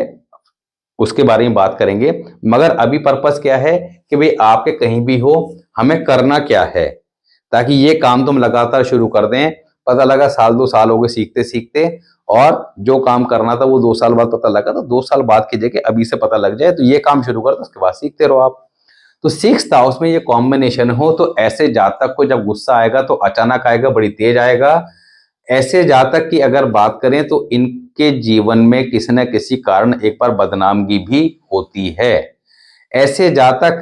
उसके बारे में बात करेंगे। मगर अभी पर्पस क्या है कि भाई आपके कहीं भी हो, हमें करना क्या है, ताकि ये काम तुम लगातार शुरू कर दें। पता लगा 1-2 साल हो गए सीखते सीखते, और जो काम करना था वो 2 साल बाद पता लगा, तो 2 साल बाद की जगह अभी से पता लग जाए तो ये काम शुरू कर दो, उसके बाद सीखते रहो आप। तो सिक्स्थ हाउस में ये कॉम्बिनेशन हो तो ऐसे जातक को जब गुस्सा आएगा तो अचानक आएगा, बड़ी तेज आएगा। ऐसे जातक की अगर बात करें तो इनके जीवन में किसी न किसी कारण एक बार बदनामगी भी होती है। ऐसे जातक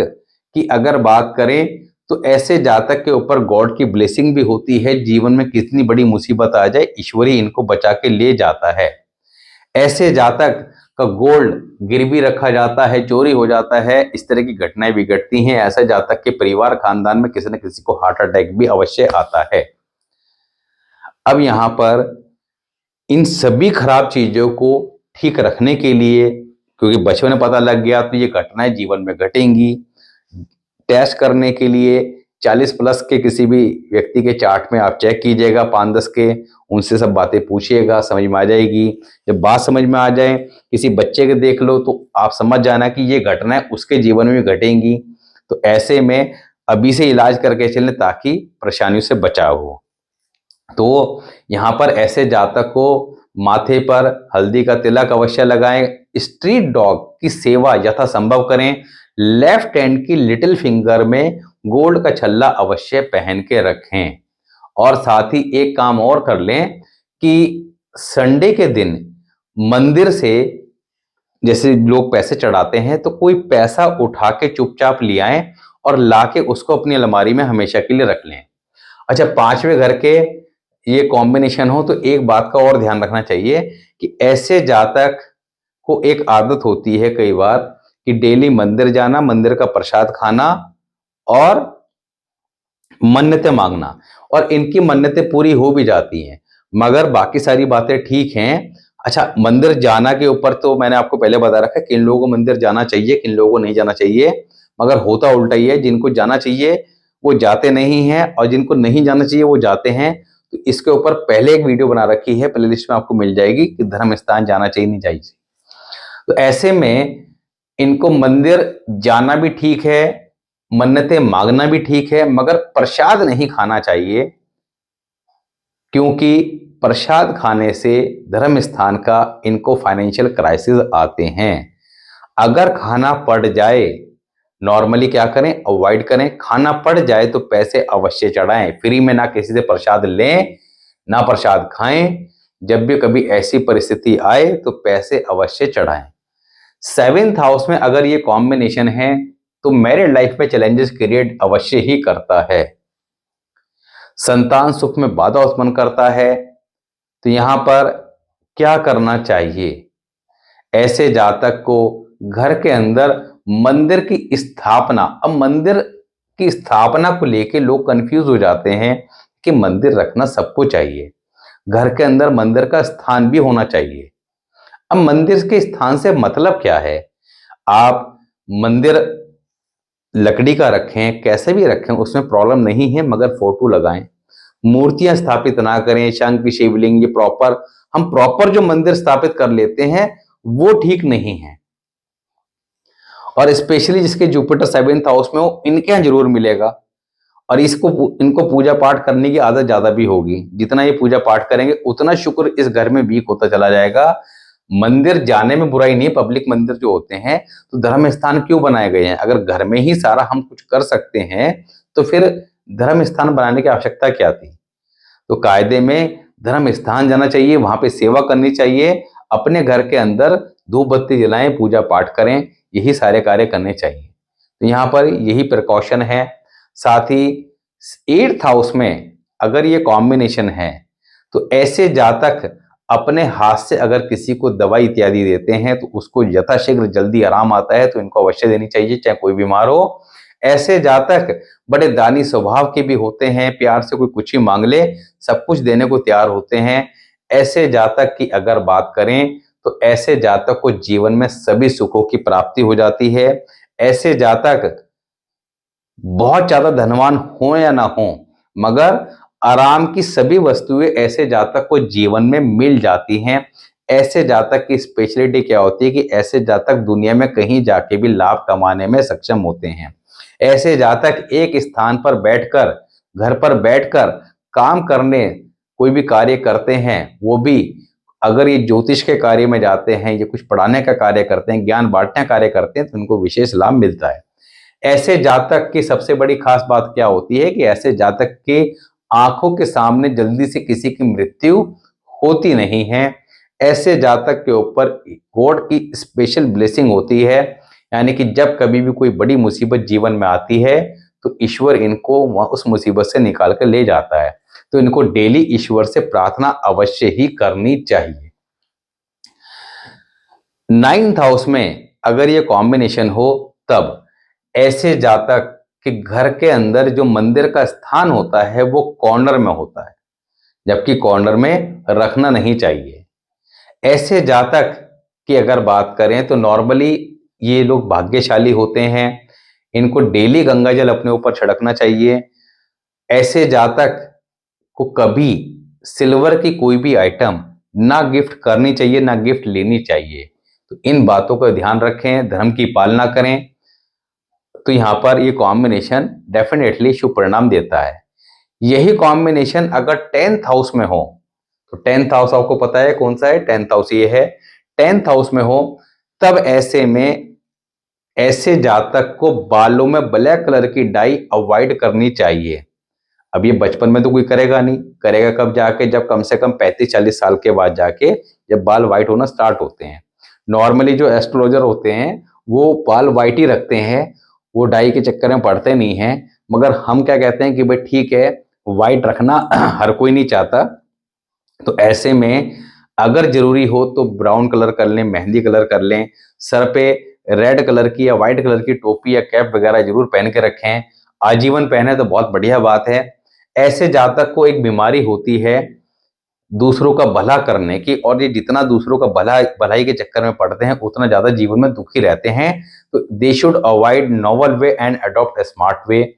की अगर बात करें तो ऐसे जातक के ऊपर गॉड की ब्लेसिंग भी होती है। जीवन में कितनी बड़ी मुसीबत आ जाए, ईश्वर ही इनको बचा के ले जाता है। ऐसे जातक का गोल्ड गिरवी रखा जाता है, चोरी हो जाता है, इस तरह की घटनाएं भी घटती हैं। ऐसे जातक के परिवार खानदान में किसी न किसी को हार्ट अटैक भी अवश्य आता है। अब यहाँ पर इन सभी खराब चीजों को ठीक रखने के लिए, क्योंकि बचपन में पता लग गया तो ये घटनाएं जीवन में घटेंगी, टेस्ट करने के लिए 40+ के किसी भी व्यक्ति के चार्ट में आप चेक कीजिएगा, 5-10 के, उनसे सब बातें पूछिएगा, समझ में आ जाएगी। जब बात समझ में आ जाए, किसी बच्चे के देख लो तो आप समझ जाना कि ये घटनाएं उसके जीवन में घटेंगी। तो ऐसे में अभी से इलाज करके चलें ताकि परेशानियों से बचाव हो। तो यहाँ पर ऐसे जातक को माथे पर हल्दी का तिलक अवश्य लगाएं। स्ट्रीट डॉग की सेवा यथासंभव करें। लेफ्ट हैंड की लिटिल फिंगर में गोल्ड का छल्ला अवश्य पहन के रखें। और साथ ही एक काम और कर लें कि संडे के दिन मंदिर से जैसे लोग पैसे चढ़ाते हैं, तो कोई पैसा उठा के चुपचाप ले आए और लाके उसको अपनी अलमारी में हमेशा के लिए रख लें। अच्छा, पांचवें घर के ये कॉम्बिनेशन हो तो एक बात का और ध्यान रखना चाहिए कि ऐसे जातक को एक आदत होती है कई बार कि डेली मंदिर जाना, मंदिर का प्रसाद खाना और मन्नतें मांगना, और इनकी मन्नतें पूरी हो भी जाती हैं, मगर बाकी सारी बातें ठीक हैं। अच्छा, मंदिर जाना के ऊपर तो मैंने आपको पहले बता रखा है किन लोगों को मंदिर जाना चाहिए, किन लोगों को नहीं जाना चाहिए, मगर होता उल्टा ही है। जिनको जाना चाहिए वो जाते नहीं हैं और जिनको नहीं जाना चाहिए वो जाते हैं। तो इसके ऊपर पहले एक वीडियो बना रखी है, प्लेलिस्ट में आपको मिल जाएगी कि धर्म स्थान जाना चाहिए नहीं चाहिए। तो ऐसे में इनको मंदिर जाना भी ठीक है, मन्नतें मांगना भी ठीक है, मगर प्रसाद नहीं खाना चाहिए, क्योंकि प्रसाद खाने से धर्म स्थान का इनको फाइनेंशियल क्राइसिस आते हैं। अगर खाना पड़ जाए, नॉर्मली क्या करें, अवॉइड करें। खाना पड़ जाए तो पैसे अवश्य चढ़ाएं, फ्री में ना किसी से प्रसाद लें ना प्रसाद खाएं। जब भी कभी ऐसी परिस्थिति आए तो पैसे अवश्य चढ़ाएं। 7th हाउस में अगर ये कॉम्बिनेशन है तो मैरिड लाइफ में चैलेंजेस क्रिएट अवश्य ही करता है। संतान सुख में बाधा उत्पन्न करता है। तो यहां पर क्या करना चाहिए, ऐसे जातक को घर के अंदर मंदिर की स्थापना, अब मंदिर की स्थापना को लेके लोग कंफ्यूज हो जाते हैं कि मंदिर रखना सबको चाहिए, घर के अंदर मंदिर का स्थान भी होना चाहिए। अब मंदिर के स्थान से मतलब क्या है, आप मंदिर लकड़ी का रखें, कैसे भी रखें, उसमें प्रॉब्लम नहीं है, मगर फोटो लगाएं। मूर्तियां स्थापित ना करें, शंख शिवलिंग, ये हम प्रॉपर जो मंदिर स्थापित कर लेते हैं वो ठीक नहीं है। और स्पेशली जिसके जुपिटर 7th हाउस में हो, इनके यहां जरूर मिलेगा। और इनको पूजा पाठ करने की आदत ज्यादा भी होगी। जितना ये पूजा पाठ करेंगे उतना शुक्र इस घर में वीक होता चला जाएगा। मंदिर जाने में बुराई नहीं, पब्लिक मंदिर जो होते हैं, तो धर्म स्थान क्यों बनाए गए हैं? अगर घर में ही सारा हम कुछ कर सकते हैं तो फिर धर्म स्थान बनाने की आवश्यकता क्या थी? तो कायदे में धर्म स्थान जाना चाहिए, वहां पे सेवा करनी चाहिए, अपने घर के अंदर धूप बत्ती जलाएं, पूजा पाठ करें, यही सारे कार्य करने चाहिए। तो यहाँ पर यही प्रिकॉशन है। साथ ही 8th हाउस में अगर ये कॉम्बिनेशन है तो ऐसे जातक अपने हाथ से अगर किसी को दवाई इत्यादि देते हैं तो उसको यथाशीघ्र जल्दी आराम आता है, तो इनको अवश्य देनी चाहिए, चाहे कोई बीमार हो। ऐसे जातक बड़े दानी स्वभाव के भी होते हैं, प्यार से कोई कुछ ही मांग ले सब कुछ देने को तैयार होते हैं। ऐसे जातक की अगर बात करें तो ऐसे जातक को जीवन में सभी सुखों की प्राप्ति हो जाती है। ऐसे जातक बहुत ज्यादा धनवान हो या ना हो, मगर आराम की सभी वस्तुएं ऐसे जातक को जीवन में मिल जाती हैं। ऐसे जातक की स्पेशलिटी क्या होती है कि ऐसे जातक दुनिया में कहीं जाके भी लाभ कमाने में सक्षम होते हैं। ऐसे जातक एक स्थान पर बैठकर, घर पर बैठकर काम करने, कोई भी कार्य करते हैं, वो भी अगर ये ज्योतिष के कार्य में जाते हैं, ये कुछ पढ़ाने का कार्य करते हैं, ज्ञान बांटने का कार्य करते हैं, तो उनको विशेष लाभ मिलता है। ऐसे जातक की सबसे बड़ी खास बात क्या होती है कि ऐसे जातक के आंखों के सामने जल्दी से किसी की मृत्यु होती नहीं है। ऐसे जातक के ऊपर गॉड की स्पेशल ब्लेसिंग होती है, यानी कि जब कभी भी कोई बड़ी मुसीबत जीवन में आती है तो ईश्वर इनको उस मुसीबत से निकाल कर ले जाता है। तो इनको डेली ईश्वर से प्रार्थना अवश्य ही करनी चाहिए। 9th हाउस में अगर ये कॉम्बिनेशन हो तब ऐसे जातक के घर के अंदर जो मंदिर का स्थान होता है वो कॉर्नर में होता है, जबकि कॉर्नर में रखना नहीं चाहिए। ऐसे जातक की अगर बात करें तो नॉर्मली ये लोग भाग्यशाली होते हैं, इनको डेली गंगा जल अपने ऊपर छिड़कना चाहिए। ऐसे जातक को कभी सिल्वर की कोई भी आइटम ना गिफ्ट करनी चाहिए, ना गिफ्ट लेनी चाहिए। तो इन बातों का ध्यान रखें, धर्म की पालना करें, तो यहां पर ये कॉम्बिनेशन डेफिनेटली शुभ परिणाम देता है। यही कॉम्बिनेशन अगर 10th हाउस में हो, तो 10th हाउस आपको पता है कौन सा है, 10th हाउस ये है। 10th हाउस में हो तब ऐसे में ऐसे जातक को बालों में ब्लैक कलर की डाई अवॉइड करनी चाहिए। अब ये बचपन में तो कोई करेगा नहीं, करेगा कब जाके, जब कम से कम 35-40 साल के बाद जाके जब बाल व्हाइट होना स्टार्ट होते हैं। नॉर्मली जो एस्ट्रोलॉजर होते हैं वो बाल व्हाइट ही रखते हैं, वो डाई के चक्कर में पड़ते नहीं हैं। मगर हम क्या कहते हैं कि भाई ठीक है, व्हाइट रखना हर कोई नहीं चाहता, तो ऐसे में अगर जरूरी हो तो ब्राउन कलर कर लें, मेहंदी कलर कर लें, सर पे रेड कलर की या व्हाइट कलर की टोपी या कैप वगैरह जरूर पहन के रखें। आजीवन पहने तो बहुत बढ़िया बात है। ऐसे जातक को एक बीमारी होती है दूसरों का भला करने की, और ये जितना दूसरों का भलाई के चक्कर में पड़ते हैं उतना ज्यादा जीवन में दुखी रहते हैं। तो they should avoid novel way and adopt smart way.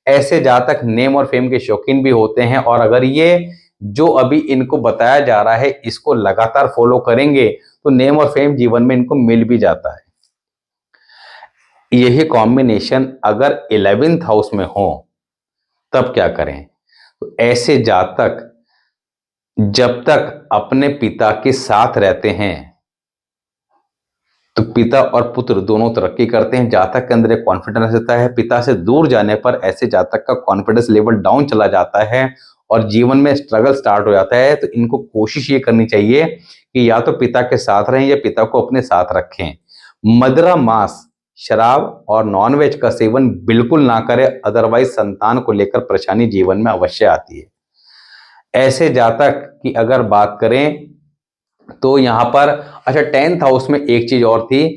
ऐसे जातक नेम और फेम के शौकीन भी होते हैं, और अगर ये जो अभी इनको बताया जा रहा है इसको लगातार फॉलो करेंगे तो नेम और फेम जीवन में इनको मिल भी जाता है। यही कॉम्बिनेशन अगर 11th हाउस में हो तब क्या करें? तो ऐसे जातक जब तक अपने पिता के साथ रहते हैं तो पिता और पुत्र दोनों तरक्की करते हैं। जातक के अंदर एक कॉन्फिडेंस रहता है। पिता से दूर जाने पर ऐसे जातक का कॉन्फिडेंस लेवल डाउन चला जाता है और जीवन में स्ट्रगल स्टार्ट हो जाता है। तो इनको कोशिश ये करनी चाहिए कि या तो पिता के साथ रहें या पिता को अपने साथ रखें। मदिरा, मांस, शराब और नॉनवेज का सेवन बिल्कुल ना करें, अदरवाइज संतान को लेकर परेशानी जीवन में अवश्य आती है। ऐसे जातक की अगर बात करें तो यहां पर अच्छा 10th हाउस में एक चीज और थी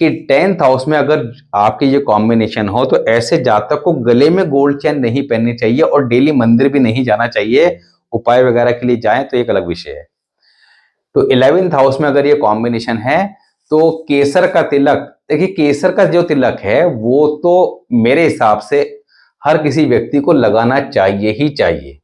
कि 10th हाउस में अगर आपके ये कॉम्बिनेशन हो तो ऐसे जातक को गले में गोल्ड चेन नहीं पहननी चाहिए और डेली मंदिर भी नहीं जाना चाहिए। उपाय वगैरह के लिए जाएं तो एक अलग विषय है। तो 11th हाउस में अगर ये कॉम्बिनेशन है तो केसर का तिलक, देखिए केसर का जो तिलक है वो तो मेरे हिसाब से हर किसी व्यक्ति को लगाना चाहिए ही चाहिए।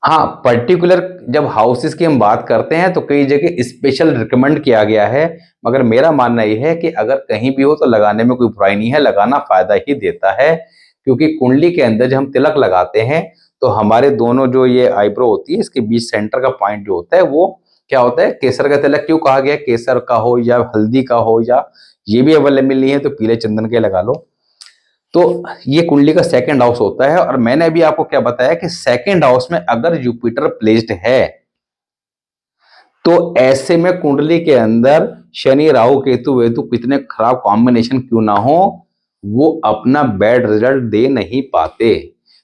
हाँ, पर्टिकुलर जब हाउसेस की हम बात करते हैं तो कई जगह स्पेशल रिकमेंड किया गया है, मगर मेरा मानना यह है कि अगर कहीं भी हो तो लगाने में कोई बुराई नहीं है, लगाना फायदा ही देता है। क्योंकि कुंडली के अंदर जब हम तिलक लगाते हैं तो हमारे दोनों जो ये आईब्रो होती है इसके बीच सेंटर का पॉइंट जो होता है वो क्या होता है, केसर का तिलक क्यों कहा गया, केसर का हो या हल्दी का हो, या ये भी अवेलेबल नहीं है तो पीले चंदन के लगा लो। तो ये कुंडली का सेकंड हाउस होता है। और मैंने अभी आपको क्या बताया कि सेकंड हाउस में अगर जुपिटर प्लेस्ड है तो ऐसे में कुंडली के अंदर शनि, राहु, केतु, वेतु कितने खराब कॉम्बिनेशन क्यों ना हो वो अपना बैड रिजल्ट दे नहीं पाते।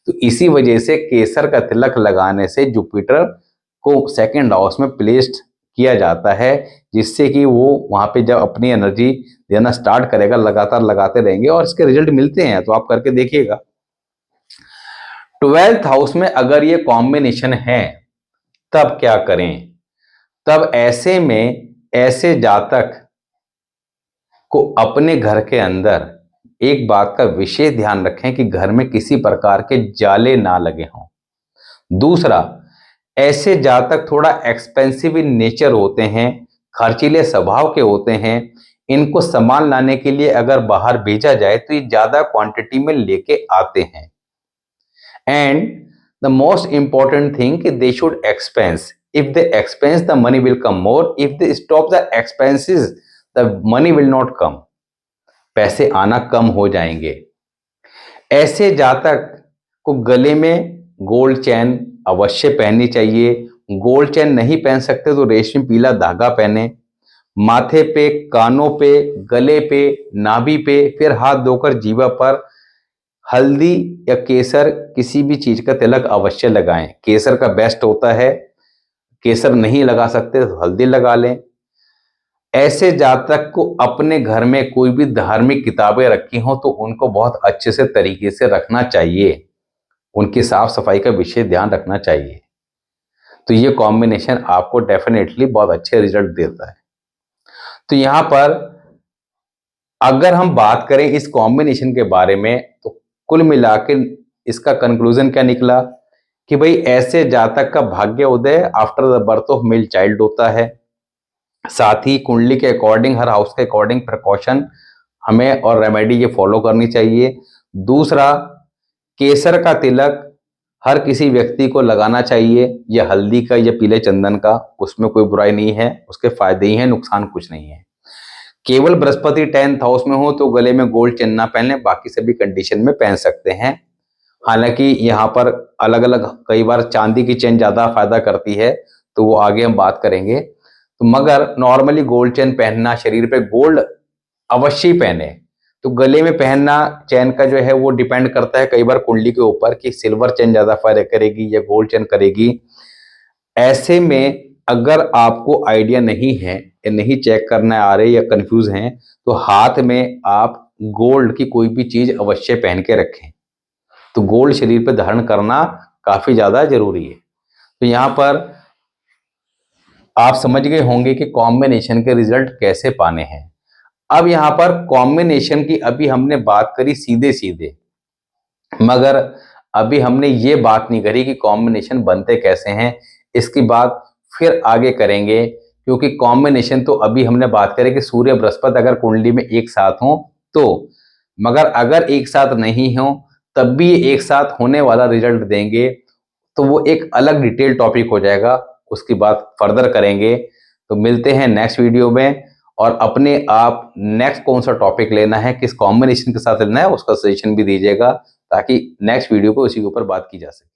तो इसी वजह से केसर का तिलक लगाने से जुपिटर को सेकंड हाउस में प्लेस्ड किया जाता है, जिससे कि वो वहां पे जब अपनी एनर्जी देना स्टार्ट करेगा लगातार लगाते रहेंगे और इसके रिजल्ट मिलते हैं। तो आप करके देखिएगा। 12th हाउस में अगर ये कॉम्बिनेशन है तब क्या करें? तब ऐसे में ऐसे जातक को अपने घर के अंदर एक बात का विशेष ध्यान रखें कि घर में किसी प्रकार के जाले ना लगे हों। दूसरा, ऐसे जातक थोड़ा एक्सपेंसिव इन नेचर होते हैं, खर्चीले स्वभाव के होते हैं। इनको सामान लाने के लिए अगर बाहर भेजा जाए तो ये ज्यादा क्वांटिटी में लेके आते हैं। And the most important thing कि they should expense. If they expense the money will come more, if they stop the expenses the money will not come. पैसे आना कम हो जाएंगे। ऐसे जातक को गले में गोल्ड चैन अवश्य पहननी चाहिए। गोल्ड चैन नहीं पहन सकते तो रेशमी पीला धागा पहने। माथे पे, कानों पे, गले पे, नाभि पे, फिर हाथ धोकर जीवा पर हल्दी या केसर किसी भी चीज का तिलक अवश्य लगाएं। केसर का बेस्ट होता है, केसर नहीं लगा सकते तो हल्दी लगा लें। ऐसे जातक को अपने घर में कोई भी धार्मिक किताबें रखी हों तो उनको बहुत अच्छे से तरीके से रखना चाहिए। उनकी साफ सफाई का विशेष ध्यान रखना चाहिए। तो ये कॉम्बिनेशन आपको डेफिनेटली बहुत अच्छे रिजल्ट देता है। तो यहां पर अगर हम बात करें इस कॉम्बिनेशन के बारे में तो कुल मिला के इसका कंक्लूजन क्या निकला कि भाई ऐसे जातक का भाग्य उदय after the birth of male child होता है। साथ ही कुंडली के अकॉर्डिंग, हर हाउस के अकॉर्डिंग प्रिकॉशन हमें और रेमेडी ये फॉलो करनी चाहिए। दूसरा, केसर का तिलक हर किसी व्यक्ति को लगाना चाहिए, या हल्दी का या पीले चंदन का, उसमें कोई बुराई नहीं है, उसके फायदे ही हैं, नुकसान कुछ नहीं है। केवल बृहस्पति 10th हाउस में हो तो गले में गोल्ड चेन ना पहन लें, बाकी सभी कंडीशन में पहन सकते हैं। हालांकि यहाँ पर अलग अलग कई बार चांदी की चेन ज़्यादा फायदा करती है, तो वो आगे हम बात करेंगे। तो मगर नॉर्मली गोल्ड चेन पहनना, शरीर पे गोल्ड अवश्य पहने। तो गले में पहनना चेन का जो है वो डिपेंड करता है कई बार कुंडली के ऊपर कि सिल्वर चेन ज़्यादा फायदा करेगी या गोल्ड चेन करेगी। ऐसे में अगर आपको आइडिया नहीं है या नहीं चेक करना आ रहे या कंफ्यूज हैं, तो हाथ में आप गोल्ड की कोई भी चीज़ अवश्य पहन के रखें। तो गोल्ड शरीर पर धारण करना काफ़ी ज़्यादा ज़रूरी है। तो यहाँ पर आप समझ गए होंगे कि कॉम्बिनेशन के रिजल्ट कैसे पाने हैं। अब यहाँ पर कॉम्बिनेशन की अभी हमने बात करी सीधे सीधे, मगर अभी हमने ये बात नहीं करी कि कॉम्बिनेशन बनते कैसे हैं। इसकी बात फिर आगे करेंगे, क्योंकि कॉम्बिनेशन तो अभी हमने बात करी कि सूर्य बृहस्पति अगर कुंडली में एक साथ हो तो, मगर अगर एक साथ नहीं हो तब भी ये एक साथ होने वाला रिजल्ट देंगे, तो वो एक अलग डिटेल टॉपिक हो जाएगा, उसकी बात फर्दर करेंगे। तो मिलते हैं नेक्स्ट वीडियो में। और अपने आप नेक्स्ट कौन सा टॉपिक लेना है, किस कॉम्बिनेशन के साथ लेना है, उसका सजेशन भी दीजिएगा, ताकि नेक्स्ट वीडियो को उसी के ऊपर बात की जा सके।